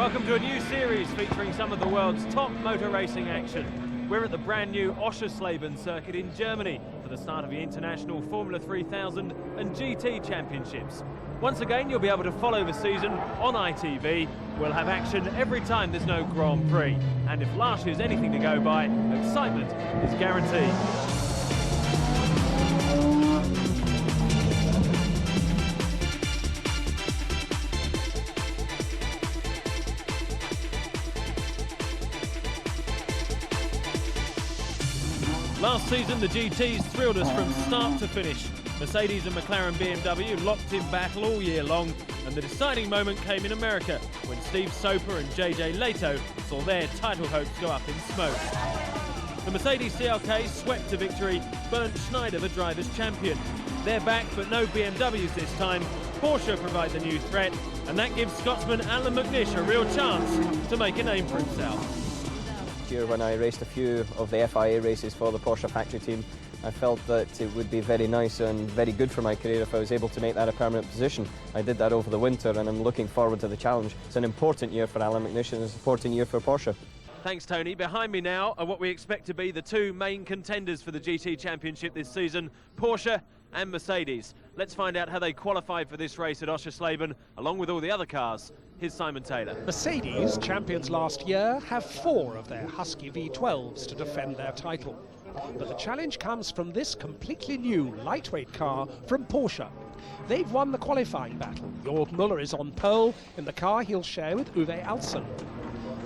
Welcome to a new series featuring some of the world's top motor racing action. We're at the brand new Oschersleben circuit in Germany for the start of the International Formula 3000 and GT Championships. Once again, you'll be able to follow the season on ITV. We'll have action every time there's no Grand Prix. And if last year's anything to go by, excitement is guaranteed. Last season, the GTs thrilled us from start to finish. Mercedes and McLaren BMW locked in battle all year long, and the deciding moment came in America when Steve Soper and JJ Leto saw their title hopes go up in smoke. The Mercedes CLK swept to victory, Bernd Schneider the drivers' champion. They're back, but no BMWs this time. Porsche provide the new threat, and that gives Scotsman Alan McNish a real chance to make a name for himself. Year when I raced a few of the FIA races for the Porsche factory team, I felt that it would be very nice and very good for my career if I was able to make that a permanent position. I did that over the winter and I'm looking forward to the challenge. It's an important year for Alan McNish and it's an important year for Porsche. Thanks, Tony. Behind me now are what we expect to be the two main contenders for the GT Championship this season, Porsche and Mercedes. Let's find out how they qualified for this race at Oschersleben, along with all the other cars. Here's Simon Taylor. Mercedes, champions last year, have 4 of their Husky V12s to defend their title. But the challenge comes from this completely new lightweight car from Porsche. They've won the qualifying battle. Jörg Müller is on pole in the car he'll share with Uwe Alsen.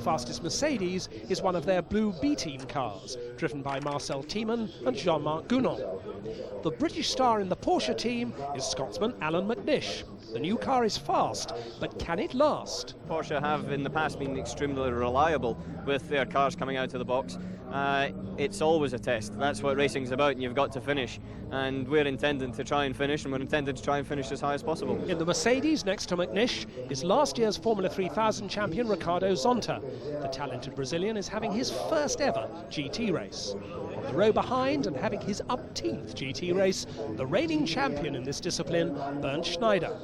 Fastest Mercedes is one of their blue B-team cars, driven by Marcel Thiemann and Jean-Marc Gounon. The British star in the Porsche team is Scotsman Alan McNish. The new car is fast, but can it last? Porsche have in the past been extremely reliable with their cars coming out of the box. It's always a test. That's what racing's about, and you've got to finish. And we're intending to try and finish, and we're intending to try and finish as high as possible. In the Mercedes, next to McNish, is last year's Formula 3000 champion Ricardo Zonta. The talented Brazilian is having his first ever GT race. On the row behind and having his umpteenth GT race, the reigning champion in this discipline, Bernd Schneider.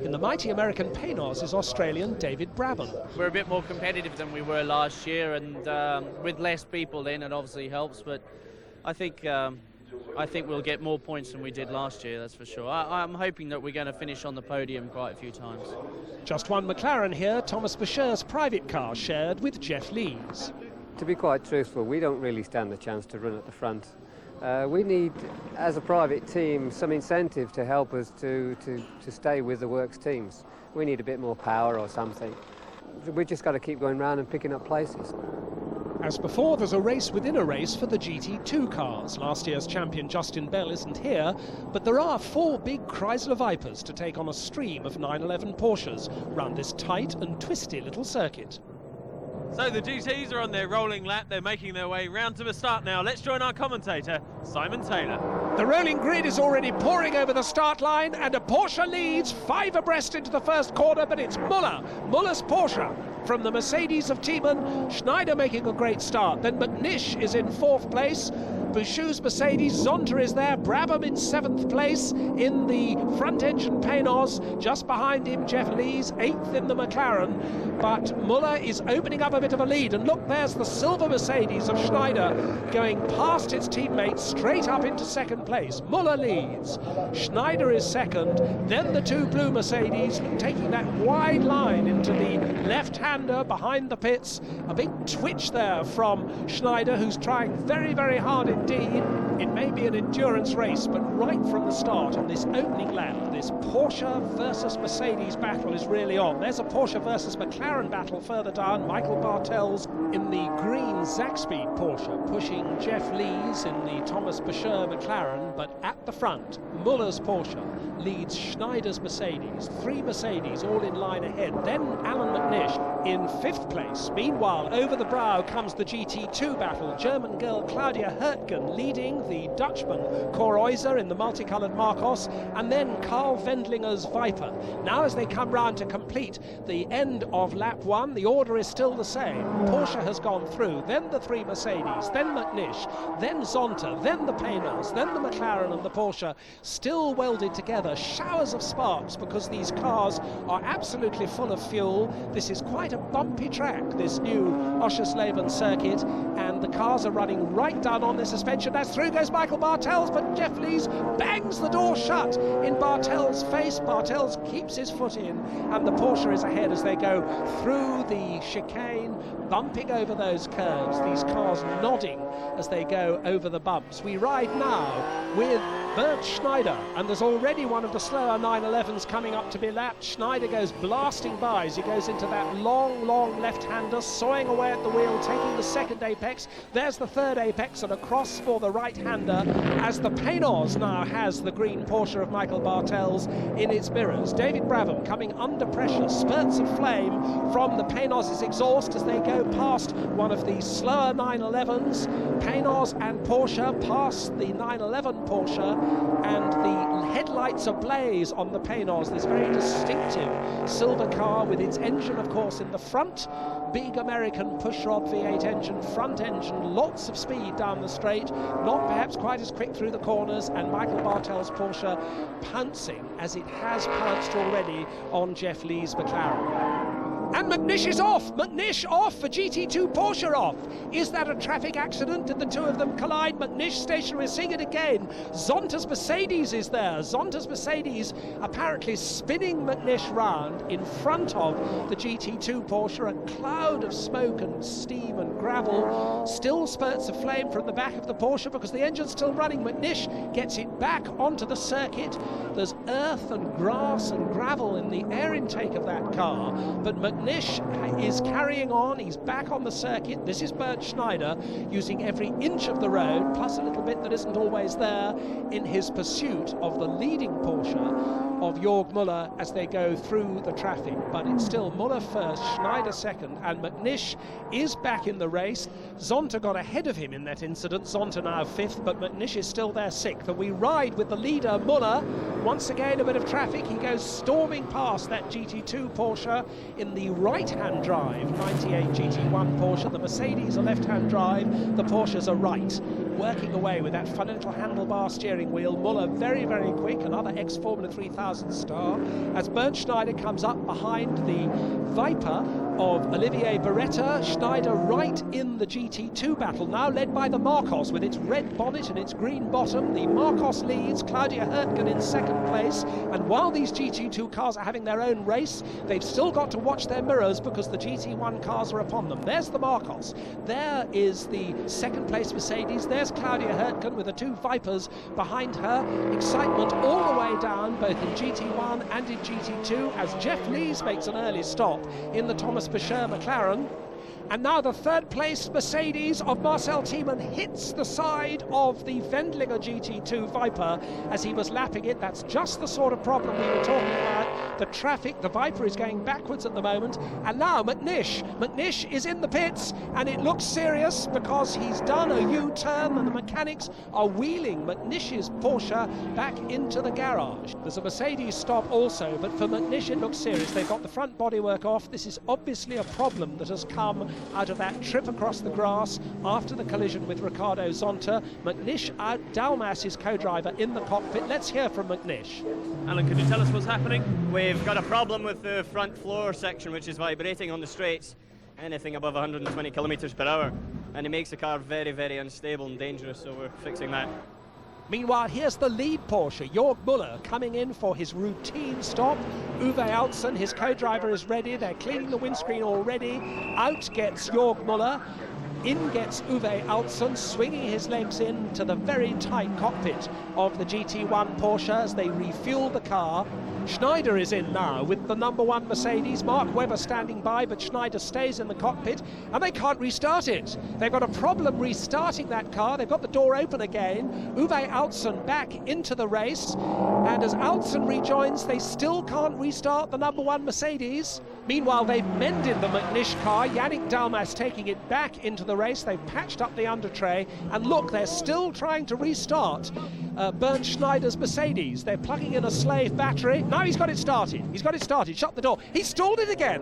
In the mighty American Paynos is Australian David Brabham. We're a bit more competitive than we were last year, and with less people then it obviously helps, but I think we'll get more points than we did last year, that's for sure. I'm hoping that we're going to finish on the podium quite a few times. Just one McLaren here, Thomas Boucher's private car shared with Jeff Lees. To be quite truthful, we don't really stand the chance to run at the front. We need, as a private team, some incentive to help us to stay with the works teams. We need a bit more power or something. We've just got to keep going round and picking up places. As before, there's a race within a race for the GT2 cars. Last year's champion Justin Bell isn't here, but there are 4 big Chrysler Vipers to take on a stream of 911 Porsches round this tight and twisty little circuit. So the GTs are on their rolling lap. They're making their way round to the start now. Let's join our commentator, Simon Taylor. The rolling grid is already pouring over the start line, and a Porsche leads 5 abreast into the first corner, but it's Müller. Müller's Porsche from the Mercedes of Thiemann. Schneider making a great start. Then McNish is in 4th place. Boucher's Mercedes, Zonta is there, Brabham in 7th place in the front engine Paynos. Just behind him, Jeff Lees, 8th in the McLaren. But Müller is opening up a bit of a lead, and look, there's the silver Mercedes of Schneider going past its teammates straight up into 2nd place. Müller leads, Schneider is 2nd, then the 2 blue Mercedes taking that wide line into the left-hander behind the pits. A big twitch there from Schneider, who's trying very, very hard indeed. It may be an endurance race, but right from the start on this opening lap, this Porsche versus Mercedes battle is really on. There's a Porsche versus McLaren battle further down. Michael Bartels in the green Zakspeed Porsche pushing Jeff Lees in the Thomas Boucher McLaren, but at the front, Müller's Porsche leads Schneider's Mercedes. 3 Mercedes all in line ahead. Then Alan McNish in 5th place. Meanwhile, over the brow comes the GT2 battle. German girl Claudia Hürtgen leading the Dutchman Koreuser in the multicoloured Marcos, and then Carl Karl Wendlinger's Viper. Now as they come round to complete the end of lap 1, the order is still the same. Porsche has gone through, then the 3 Mercedes, then McNish, then Zonta, then the Paynos, then the McLaren and the Porsche, still welded together. Showers of sparks because these cars are absolutely full of fuel. This is quite a bumpy track, this new Oschersleben circuit, and the cars are running right down on the suspension. As through goes Michael Bartels, but Jeff Lees bangs the door shut in Bartels' face. Bartels keeps his foot in, and the Porsche is ahead as they go through the chicane, bumping over those curves, these cars nodding as they go over the bumps. We ride now with Bernd Schneider, and there's already one of the slower 911s coming up to be lapped. Schneider goes blasting by as he goes into that long left-hander, sawing away at the wheel, taking the second apex. There's the third apex, and across for the right-hander as the Paynos now has the green Porsche of Michael Bartels in its mirrors. David Brabham coming under pressure, spurts of flame from the Paynos' exhaust as they go past one of the slower 911s. Paynos and Porsche past the 911 Porsche, and the headlights ablaze on the Paynos, this very distinctive silver car with its engine, of course, in the front. Big American pushrod V8 engine, front engine, lots of speed down the straight, not perhaps quite as quick through the corners, and Michael Bartels' Porsche pouncing as it has pounced already on Jeff Lee's McLaren. And McNish is off! McNish off for GT2 Porsche off! Is that a traffic accident? Did the two of them collide? McNish stationary, seeing it again. Zonta's Mercedes is there. Zonta's Mercedes apparently spinning McNish round in front of the GT2 Porsche. A cloud of smoke and steam and gravel. Still spurts of flame from the back of the Porsche because the engine's still running. McNish gets it back onto the circuit. There's earth and grass and gravel in the air intake of that car, but McNish is carrying on. He's back on the circuit. This is Bernd Schneider using every inch of the road, plus a little bit that isn't always there, in his pursuit of the leading Porsche of Jörg Müller as they go through the traffic. But it's still Müller first, Schneider second, and McNish is back in the race. Zonta got ahead of him in that incident. Zonta now fifth, but McNish is still there sixth. And we ride with the leader, Müller. Once again, a bit of traffic. He goes storming past that GT2 Porsche in the right-hand drive, 98 GT1 Porsche. The Mercedes a left-hand drive, the Porsches are right. Working away with that funny little handlebar steering wheel. Müller very quick, another ex-Formula 3000 star, as Bernd Schneider comes up behind the Viper of Olivier Beretta. Schneider right in the GT2 battle, now led by the Marcos with its red bonnet and its green bottom. The Marcos leads, Claudia Hurtgen in second place, and while these GT2 cars are having their own race, they've still got to watch their mirrors because the GT1 cars are upon them. There's the Marcos, there is the second place Mercedes, there's Claudia Hurtgen with the two Vipers behind her. Excitement all the way down, both in GT1 and in GT2, as Jeff Lees makes an early stop in the Thomas Becheur McLaren. And now the third place Mercedes of Marcel Thiemann hits the side of the Wendlinger GT2 Viper as he was lapping it. That's just the sort of problem we were talking about. The traffic, the Viper is going backwards at the moment. And now McNish. McNish is in the pits, and it looks serious because he's done a U-turn and the mechanics are wheeling McNish's Porsche back into the garage. There's a Mercedes stop also, but for McNish it looks serious. They've got the front bodywork off. This is obviously a problem that has come out of that trip across the grass after the collision with Ricardo Zonta. McNish out, Dalmas, his co-driver, in the cockpit. Let's hear from McNish. Alan, could you tell us what's happening? We've got a problem with the front floor section, which is vibrating on the straights, anything above 120 kilometers per hour, and it makes the car very unstable and dangerous, so we're fixing that. Meanwhile, here's the lead Porsche, Jörg Müller, coming in for his routine stop. Uwe Altzen, his co-driver, is ready. They're cleaning the windscreen already. Out gets Jörg Müller. In gets Uwe Altzen, swinging his legs into the very tight cockpit of the GT1 Porsche as they refuel the car. Schneider is in now with the number one Mercedes. Mark Webber standing by, but Schneider stays in the cockpit, and they can't restart it. They've got a problem restarting that car. They've got the door open again. Uwe Altzen back into the race, and as Altzen rejoins, they still can't restart the number one Mercedes. Meanwhile, they've mended the McNish car. Yannick Dalmas taking it back into the race. They've patched up the undertray. And look, they're still trying to restart Bernd Schneider's Mercedes. They're plugging in a slave battery. Now he's got it started. He's got it started. Shut the door. He stalled it again.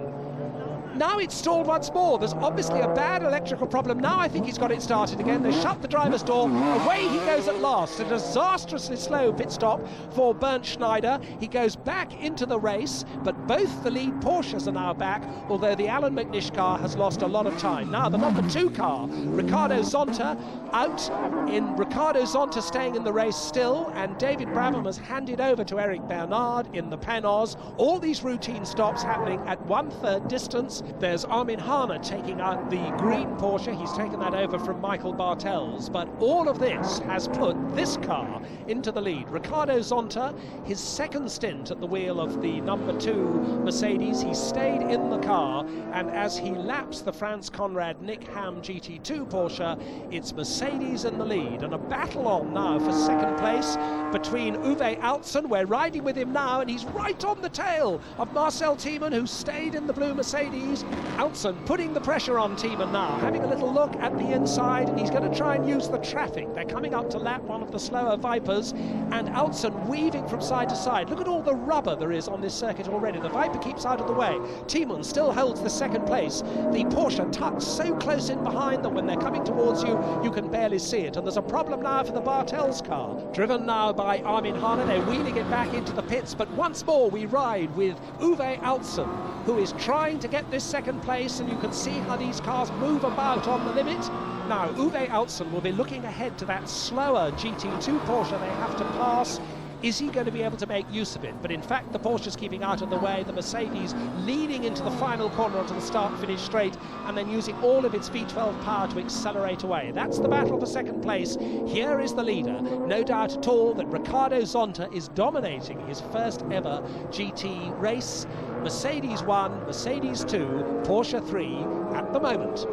Now it's stalled once more. There's obviously a bad electrical problem. Now I think he's got it started again. They shut the driver's door. Away he goes at last. A disastrously slow pit stop for Bernd Schneider. He goes back into the race, but both the lead Porsches are now back, although the Alan McNish car has lost a lot of time. Now the number 2 car, Ricardo Zonta, out. In Ricardo Zonta staying in the race still, and David Brabham has handed over to Eric Bernard in the Panos. All these routine stops happening at 1/3 distance. There's Armin Harmer taking out the green Porsche. He's taken that over from Michael Bartels. But all of this has put this car into the lead. Ricardo Zonta, his second stint at the wheel of the number 2 Mercedes. He stayed in the car, and as he laps the Franz Conrad Nick Ham GT2 Porsche, it's Mercedes in the lead. And a battle on now for second place between Uwe Altzen. We're riding with him now, and he's right on the tail of Marcel Thiemann, who stayed in the blue Mercedes. Altzen putting the pressure on Thiemann now, having a little look at the inside, and he's going to try and use the traffic. They're coming up to lap one of the slower Vipers, and Altzen weaving from side to side. Look at all the rubber there is on this circuit already. The Viper keeps out of the way. Thiemann still holds the second place. The Porsche tucks so close in behind that when they're coming towards you, you can barely see it. And there's a problem now for the Bartels car. Driven now by Armin Harmer, they're wheeling it back into the pits, but once more we ride with Uwe Altzen, who is trying to get this second place, and you can see how these cars move about on the limit. Now Uwe Altzen will be looking ahead to that slower GT2 Porsche they have to pass. Is he going to be able to make use of it? But in fact, the Porsche's keeping out of the way. The Mercedes leading into the final corner onto the start-finish straight, and then using all of its V12 power to accelerate away. That's the battle for second place. Here is the leader. No doubt at all that Ricardo Zonta is dominating his first ever GT race. Mercedes 1, Mercedes 2, Porsche 3 at the moment.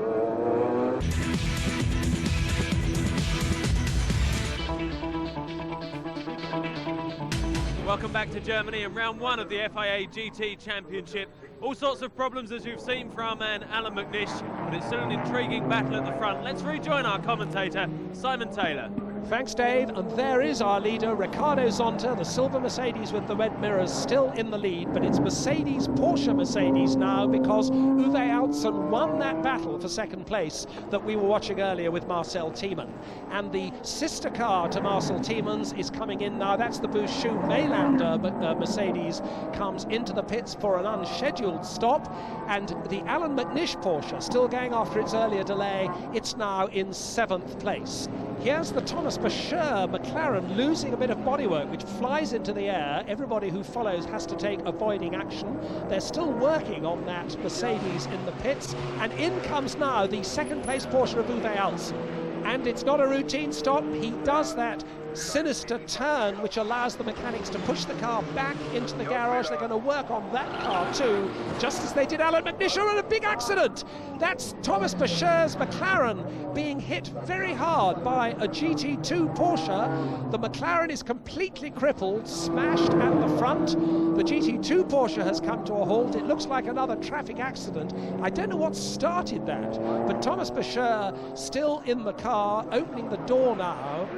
Welcome back to Germany in round 1 of the FIA GT Championship. All sorts of problems, as you've seen, for our man Alan McNish, but it's still an intriguing battle at the front. Let's rejoin our commentator, Simon Taylor. Thanks, Dave. And there is our leader, Ricardo Zonta, the silver Mercedes with the red mirrors, still in the lead. But it's Mercedes, Porsche Mercedes now, because Uwe Altzen won that battle for second place that we were watching earlier with Marcel Thiemann. And the sister car to Marcel Thiemann's is coming in now. That's the Bouchou Mailander Mercedes, comes into the pits for an unscheduled stop. And the Alan McNish Porsche, still going after its earlier delay, it's now in 7th place. Here's the Thomas Bashir McLaren losing a bit of bodywork, which flies into the air. Everybody who follows has to take avoiding action. They're still working on that Mercedes in the pits, and in comes now the second place Porsche of Uwe Altzen. And it's not a routine stop. He does that sinister turn which allows the mechanics to push the car back into the garage. They're going to work on that car too, just as they did Alan McNish, in a big accident. That's Thomas Bashir's McLaren being hit very hard by a GT2 Porsche. The McLaren is completely crippled, smashed at the front. The GT2 Porsche has come to a halt. It looks like another traffic accident. I don't know what started that, but Thomas Bashir still in the car, opening the door now.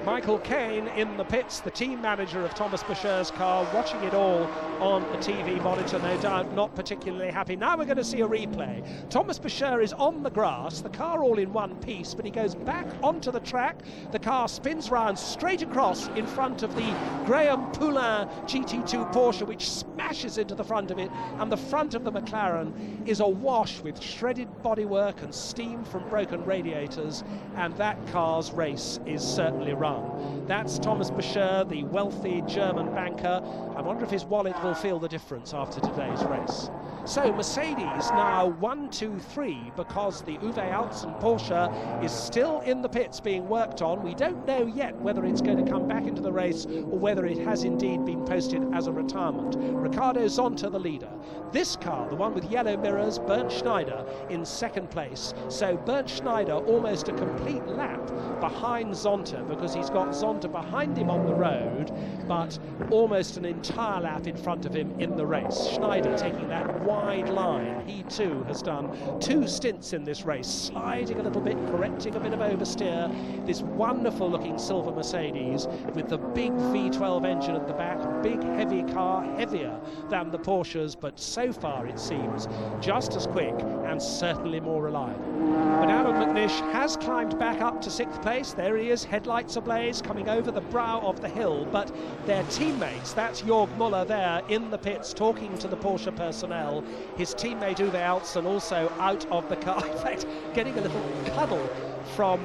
Michael Caine in the pits, the team manager of Thomas Bashir's car, watching it all on a TV monitor, no doubt not particularly happy. Now we're going to see a replay. Thomas Bashir is on the grass, the car all in one piece, but he goes back onto the track. The car spins round straight across in front of the Graham Poulin GT2 Porsche, which smashes into the front of it, and the front of the McLaren is awash with shredded bodywork and steam from broken radiators, and that car's race is certainly run. That's Thomas Bashir, the wealthy German banker. I wonder if his wallet will feel the difference after today's race. So Mercedes now 1, 2, 3, because the Uwe Altzen Porsche is still in the pits being worked on. We don't know yet whether it's going to come back into the race or whether it has indeed been posted as a retirement. Ricardo Zonta the leader. This car, the one with yellow mirrors, Bernd Schneider in second place. So Bernd Schneider almost a complete lap behind Zonta, because he's got Zonta behind him on the road, but almost an entire lap in front of him in the race. Schneider taking that wide wide line. He too has done 2 stints in this race, sliding a little bit, correcting a bit of oversteer. This wonderful looking silver Mercedes with the big V12 engine at the back, big heavy car, heavier than the Porsches, but so far it seems just as quick and certainly more reliable. But Alan McNish has climbed back up to 6th place. There he is, headlights ablaze, coming over the brow of the hill, but their teammates, that's Jörg Müller there in the pits talking to the Porsche personnel, his teammate Uwe Altzen also out of the car, in fact getting a little cuddle from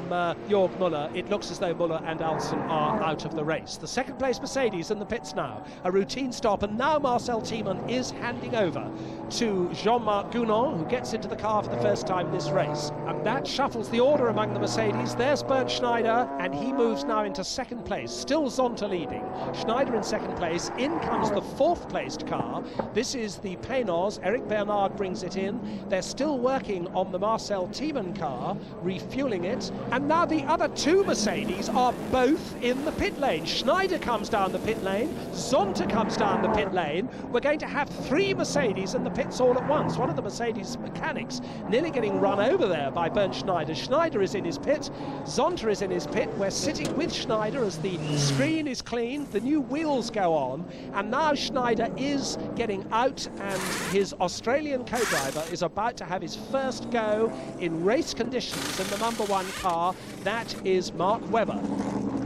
Jörg Müller. It looks as though Müller and Altzen are out of the race. The 2nd place Mercedes in the pits now, a routine stop, and now Marcel Thiemann is handing over to Jean-Marc Gounon, who gets into the car for the first time this race, and that shuffles the order among the Mercedes. There's Bernd Schneider, and he moves now into 2nd place, still Zonta leading, Schneider in 2nd place. In comes the 4th placed car. This is the Pénoz. Eric Bernard brings it in. They're still working on the Marcel Thiemann car, refueling it, and now the other 2 Mercedes are both in the pit lane. Schneider comes down the pit lane, Zonta comes down the pit lane. We're going to have 3 Mercedes in the pits all at once. One of the Mercedes mechanics nearly getting run over there by Bernd Schneider. Schneider is in his pit, Zonta is in his pit. We're sitting with Schneider as the screen is cleaned, the new wheels go on, and now Schneider is getting out, and his Australian co-driver is about to have his first go in race conditions in the number 1 car. That is Mark Webber.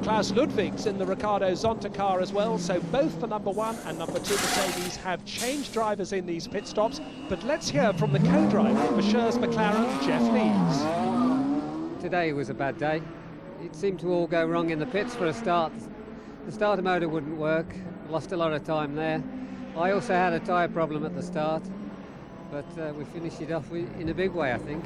Klaus Ludwig's in the Ricardo Zonta car as well, so both the number 1 and number 2 Mercedes have changed drivers in these pit stops. But let's hear from the co-driver for Schur's McLaren, Jeff Lees. Today was a bad day. It seemed to all go wrong in the pits for a start. The starter motor wouldn't work, lost a lot of time there. I also had a tyre problem at the start, but we finished it off in a big way, I think.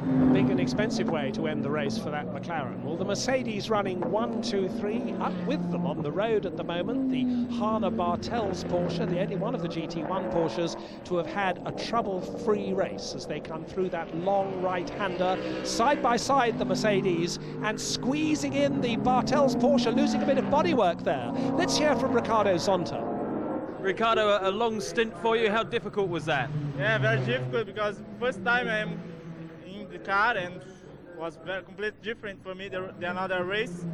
A big and expensive way to end the race for that McLaren. Well, the Mercedes running 1, 2, 3 up with them on the road at the moment. The Hannah Bartels Porsche, the only one of the GT1 Porsches to have had a trouble-free race as they come through that long right-hander. Side by side, the Mercedes, and squeezing in the Bartels Porsche, losing a bit of bodywork there. Let's hear from Ricardo Zonta. Ricardo, a long stint for you. How difficult was that? Yeah, very difficult, because first time I'm in the car and was very completely different for me than another race.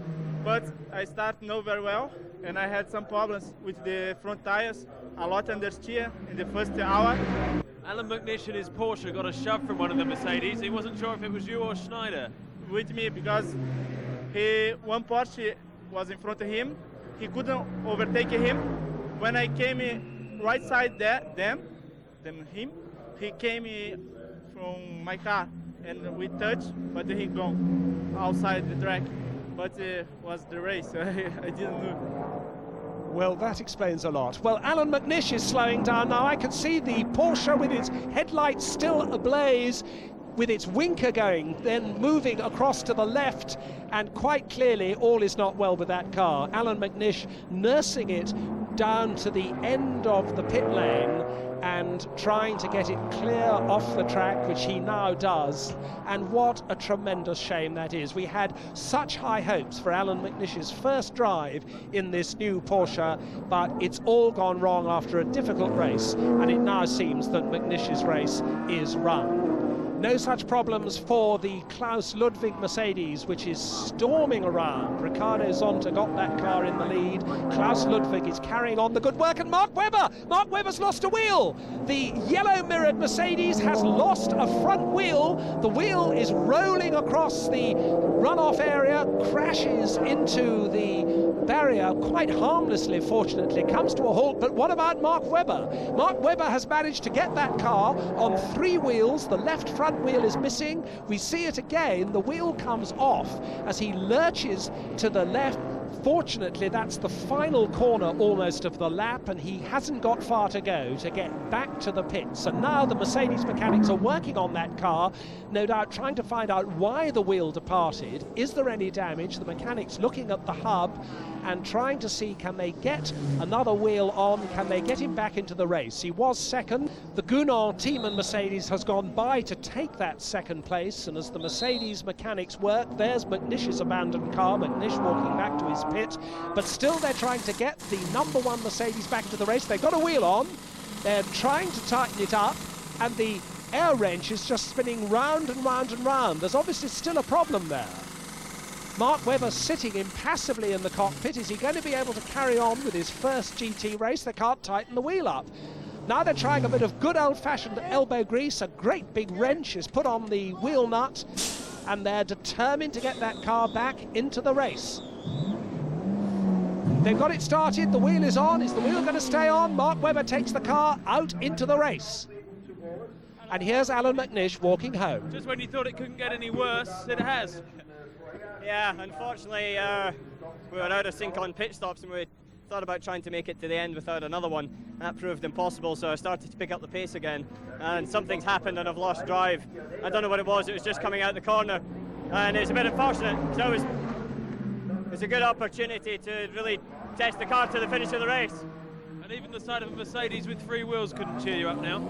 But I started not very well, and I had some problems with the front tires, a lot understeer in the first hour. Alan McNish and his Porsche got a shove from one of the Mercedes. He wasn't sure if it was you or Schneider. With me, because one Porsche was in front of him. He couldn't overtake him. When I came right side than him, he came from my car, and we touched, but he gone outside the track. But it was the race. I didn't know. Well, that explains a lot. Well, Alan McNish is slowing down now. I can see the Porsche with its headlights still ablaze, with its winker going, then moving across to the left, and quite clearly all is not well with that car. Alan McNish nursing it down to the end of the pit lane and trying to get it clear off the track, which he now does. And what a tremendous shame that is. We had such high hopes for Alan McNish's first drive in this new Porsche, but it's all gone wrong after a difficult race, and it now seems that McNish's race is run. No such problems for the Klaus Ludwig Mercedes, which is storming around. Ricardo Zonta got that car in the lead. Klaus Ludwig is carrying on the good work, and Mark Webber's lost a wheel. The yellow mirrored Mercedes has lost a front wheel. The wheel is rolling across the runoff area, crashes into the barrier quite harmlessly, fortunately, comes to a halt. But what about Mark Webber? Mark Webber has managed to get that car on 3 wheels. The left front wheel is missing. We see it again. The wheel comes off as he lurches to the left. Fortunately, that's the final corner almost of the lap, and he hasn't got far to go to get back to the pits. And now the Mercedes mechanics are working on that car, no doubt trying to find out why the wheel departed. Is there any damage? The mechanics looking at the hub and trying to see, can they get another wheel on? Can they get him back into the race? He was second. The Gounon team and Mercedes has gone by to take that second place, and as the Mercedes mechanics work, there's McNish's abandoned car. McNish walking back to his pit, but still they're trying to get the number 1 Mercedes back into the race. They've got a wheel on. They're trying to tighten it up. and the air wrench is just spinning round and round and round. There's obviously still a problem there. Mark Webber sitting impassively in the cockpit. Is he going to be able to carry on with his first GT race? They can't tighten the wheel up. Now they're trying a bit of good old-fashioned elbow grease. A great big wrench is put on the wheel nut, and they're determined to get that car back into the race. They've got it started, the wheel is on. Is the wheel going to stay on? Mark Webber takes the car out into the race. And here's Alan McNish walking home. Just when you thought it couldn't get any worse, it has. Yeah, unfortunately, we were out of sync on pit stops, and we thought about trying to make it to the end without another one. That proved impossible, so I started to pick up the pace again, and something's happened and I've lost drive. I don't know what it was just coming out the corner, and it's a bit unfortunate. So it's a good opportunity to really test the car to the finish of the race. And even the side of a Mercedes with 3 wheels couldn't cheer you up now.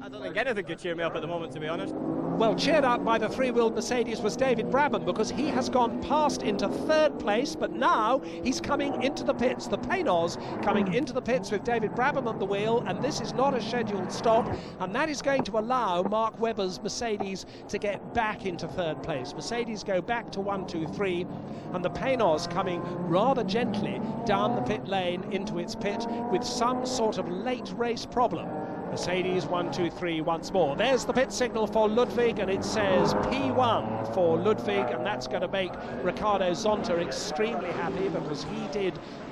I don't think anything could cheer me up at the moment, to be honest. Well, cheered up by the 3-wheeled Mercedes was David Brabham, because he has gone past into 3rd place, but now he's coming into the pits. The Paynos coming into the pits with David Brabham at the wheel, and this is not a scheduled stop, and that is going to allow Mark Webber's Mercedes to get back into 3rd place. Mercedes go back to 1, 2, 3, and the Paynos coming rather gently down the pit lane into its pit with some sort of late race problem. Mercedes 1, 2, 3 once more. There's the pit signal for Ludwig, and it says P1 for Ludwig, and that's going to make Ricardo Zonta extremely happy, because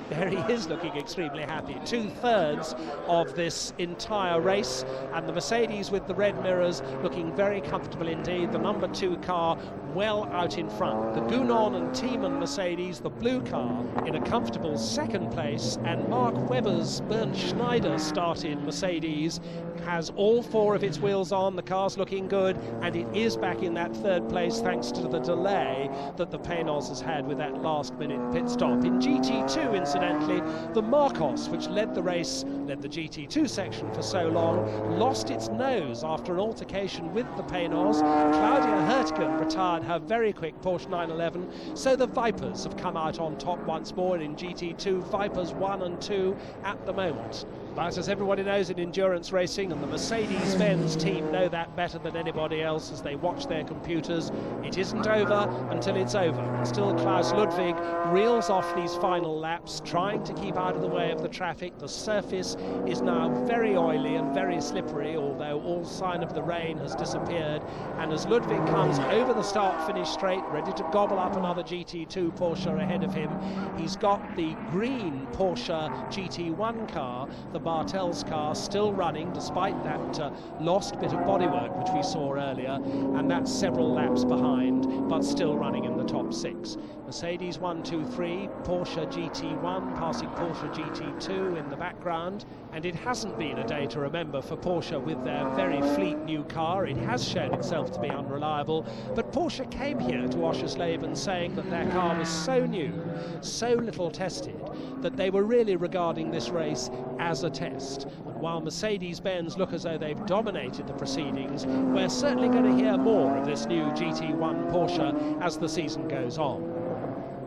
there he is looking extremely happy. 2/3 of this entire race, and the Mercedes with the red mirrors looking very comfortable indeed. The number 2 car well out in front. The Gunon and Thiemann Mercedes, the blue car, in a comfortable 2nd place, and Mark Webber's Bernd Schneider started Mercedes has all 4 of its wheels on. The car's looking good, and it is back in that 3rd place thanks to the delay that the Paynos has had with that last-minute pit stop. In GT2, incidentally, the Marcos, which led the race, led the GT2 section for so long, lost its nose after an altercation with the Paynos. Claudia Hurtgen retired her very quick Porsche 911, so the Vipers have come out on top once more in GT2. Vipers 1 and 2 at the moment. But as everybody knows in endurance racing, and the Mercedes-Benz team know that better than anybody else as they watch their computers, it isn't over until it's over. And still Klaus Ludwig reels off these final laps, trying to keep out of the way of the traffic. The surface is now very oily and very slippery, although all sign of the rain has disappeared. And as Ludwig comes over the start-finish straight, ready to gobble up another GT2 Porsche ahead of him, he's got the green Porsche GT1 car, the Bartels car, still running despite that lost bit of bodywork which we saw earlier, and that's several laps behind, but still running in the top 6. Mercedes 1, 2, 3, Porsche GT1 passing Porsche GT2 in the background, and it hasn't been a day to remember for Porsche with their very fleet new car. It has shown itself to be unreliable, but Porsche came here to Oschersleben saying that their car was so new, so little tested, that they were really regarding this race as a test. And while Mercedes-Benz look as though they've dominated the proceedings, we're certainly going to hear more of this new GT1 Porsche as the season goes on.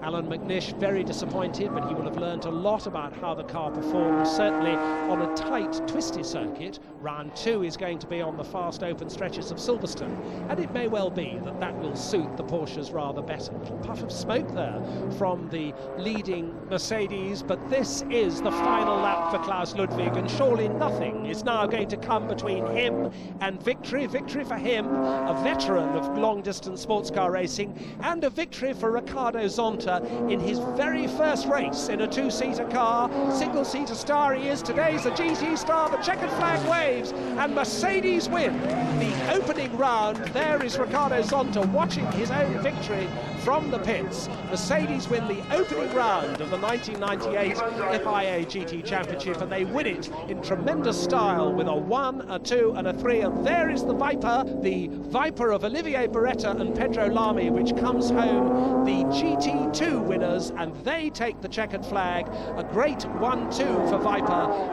Alan McNish very disappointed, but he will have learned a lot about how the car performs, certainly on a tight, twisty circuit. Round 2 is going to be on the fast open stretches of Silverstone, and it may well be that that will suit the Porsches rather better. A little puff of smoke there from the leading Mercedes, but this is the final lap for Klaus Ludwig, and surely nothing is now going to come between him and victory. Victory for him, a veteran of long-distance sports car racing, and a victory for Ricardo Zonta in his very first race in a 2-seater car. Single-seater star he is. Today's a GT star. The checkered flag waves, and Mercedes win the opening round. There is Ricardo Zonta watching his own victory from the pits. Mercedes win the opening round of the 1998 FIA GT Championship, and they win it in tremendous style with a 1, a 2 and a 3. And there is the Viper of Olivier Beretta and Pedro Lamy, which comes home the GT2 winners, and they take the checkered flag. A great 1-2 for Viper,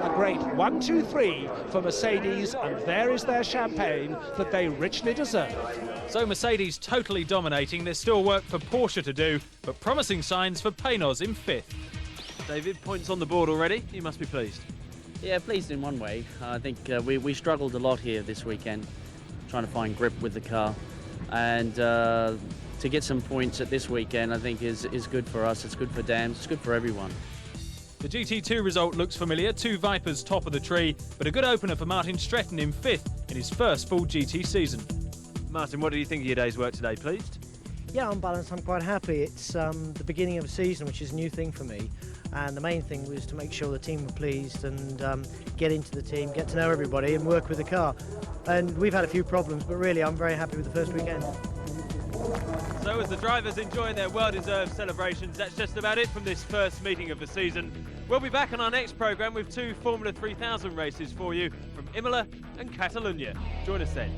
a great 1-2-3 for Mercedes, and there is their champagne that they richly deserve. So Mercedes totally dominating. There's still work for Porsche to do, but promising signs for Paynos in 5th. David, points on the board already. You must be pleased. Yeah, pleased in one way. I think we struggled a lot here this weekend, trying to find grip with the car, and to get some points at this weekend I think is good for us, it's good for Dams, it's good for everyone. The GT2 result looks familiar, 2 Vipers top of the tree, but a good opener for Martin Stretton in 5th in his first full GT season. Martin, what do you think of your day's work today? Pleased? Yeah, on balance, I'm quite happy. It's the beginning of a season, which is a new thing for me. And the main thing was to make sure the team were pleased and get into the team, get to know everybody and work with the car. And we've had a few problems, but really I'm very happy with the first weekend. So as the drivers enjoy their well-deserved celebrations, that's just about it from this first meeting of the season. We'll be back on our next programme with 2 Formula 3000 races for you from Imola and Catalunya. Join us then.